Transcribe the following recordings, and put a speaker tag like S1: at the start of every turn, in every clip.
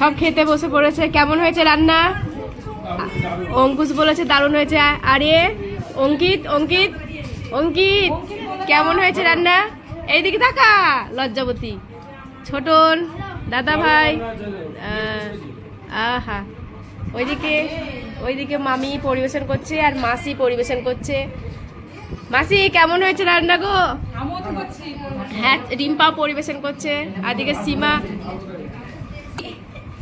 S1: সব খেতে বসে পড়েছে। কেমন হয়েছে রান্না? অঙ্কুশ বলেছে দারুণ হয়েছে। আরে অঙ্কিত অঙ্কিত অঙ্কিত কেমন হয়েছে রান্না? এইদিকে থাকা লজ্জাবতী, ছোটন, দাদা ভাই। আহা, ওইদিকে মামি পরিবেশন করছে আর মাসি পরিবেশন করছে। মাসি কেমন হয়েছে রান্না গো? হ্যাঁ, রিম্পা পরিবেশন করছে। আর দিকে সীমা।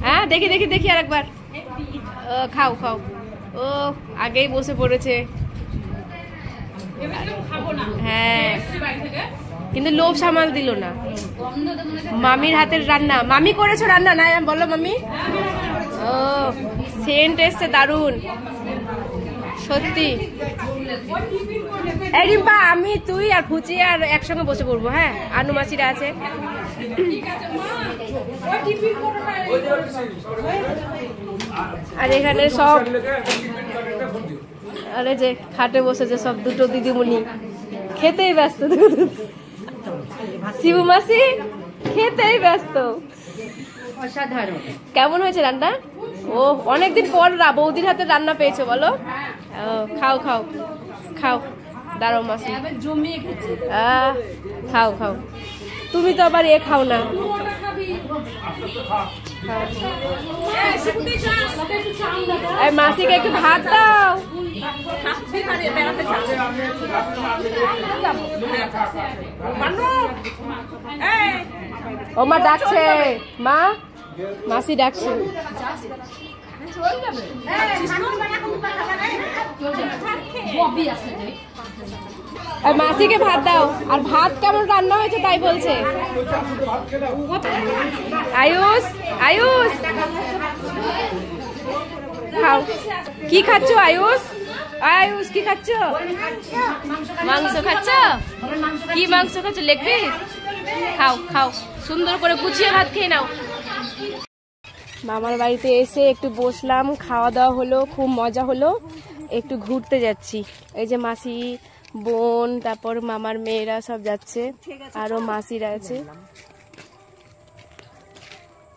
S1: হ্যাঁ, দেখি দেখি দেখি আর একবার। খাও খাও। ও আগেই বসে পড়েছে। হ্যাঁ, কিন্তু লোভ সামাল দিল না। মামির হাতের রান্না। মামি করেছো রান্না? না বলো মামি। ও সেন্ট এসছে দারুন সত্যি। এই রিম্পা, আমি তুই আর ফুচি আর একসঙ্গে বসে পড়বো। হ্যাঁ, আনু মাসিরা আছে। আর এখানে সব, আরে যে খাটে বসেছে সব দুটো দিদিমণি, খেতেই ব্যস্ত। শিবু মাসি খেতেই ব্যস্ত। অসাধারণ। কেমন হয়েছে রান্না? ও অনেকদিন পর বৌদির হাতে রান্না পেয়েছো বলো। খাও খাও খাও, দাঁড়াও মাসি। খাও খাও। তুমি তো আবার খাও না। মাসিকে একটু ভাত দাও। ও মা ডাকছে, মা মাসি ডাকছে। মাসিকে ভাত দাও। আর ভাত কেমন রান্না হয়েছে তাই বলছে। আয়ুষ আয়ুষ খাও। কি খাচ্ছ আয়ুষ? আয়ুষ কি খাচ্ছ? মাংস খাচ্ছ? কি মাংস খাচ্ছ? Leg piece? খাও খাও, সুন্দর করে গুছিয়ে ভাত খেয়ে নাও। মামার বাড়িতে এসে একটু বসলাম, খাওয়া দাওয়া হলো, খুব মজা হলো। একটু ঘুরতে যাচ্ছি। এই যে মাসি, বোন, তারপর মামার মেয়েরা সব যাচ্ছে, আরো মাসিরা আছে।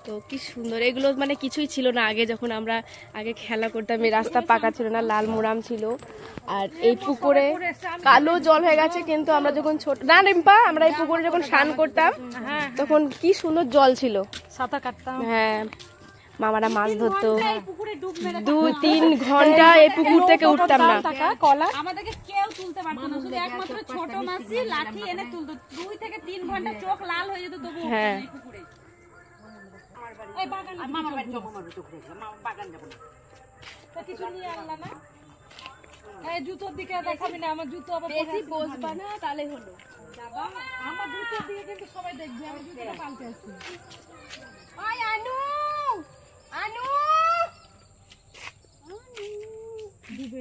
S1: তো কি সুন্দর, এগুলো মানে কিছুই ছিল না আগে, যখন আমরা আগে খেলা করতাম। এই রাস্তা পাকা ছিল না, লাল মোরাম ছিল। আর এই পুকুরে কালো জল হয়ে গেছে, কিন্তু আমরা যখন ছোট না রিম্পা, আমরা এই পুকুরে যখন স্নান করতাম তখন কি সুন্দর জল ছিল, সাঁতার কাটতাম। হ্যাঁ, মামারা মাছ ধরতো। 2-3 ঘন্টা এই পুকুর থেকে উঠতাম না।
S2: আমাদেরকে কেউ তুলতে পারতো না, শুধু একমাত্র ছোট মাসি লাঠি এনে তুলতো। 2 থেকে 3 ঘন্টা চোখ লাল হয়ে যেত তবু।
S1: হ্যাঁ,
S2: এই বাগান মামার বাড়ি চোখ মারবে, চোখ রেখে মামা বাগান যাব না। তা কিছু নিয়ে আনলা না? এই জুতোর দিকে দেখাবি না, আমার জুতো আবার
S1: বেশি বসবা না, তাহলে হলো।
S2: আমার জুতোর দিকে কিন্তু সবাই দেখবে, আমি জুতোটা পাল্টে আসছি।
S1: ওই আনু আনু
S2: দিবে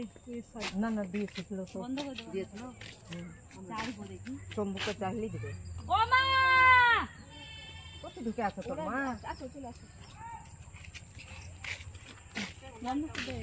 S2: না না দিয়েছিল তো, বন্ধ করে দিয়েছিল। চার করে কি চম্বুকে চাইলে দিবে। ও মা কত ঢুকে আছে তোর মা? আসো চলে আসো। বন্ধ করে দে।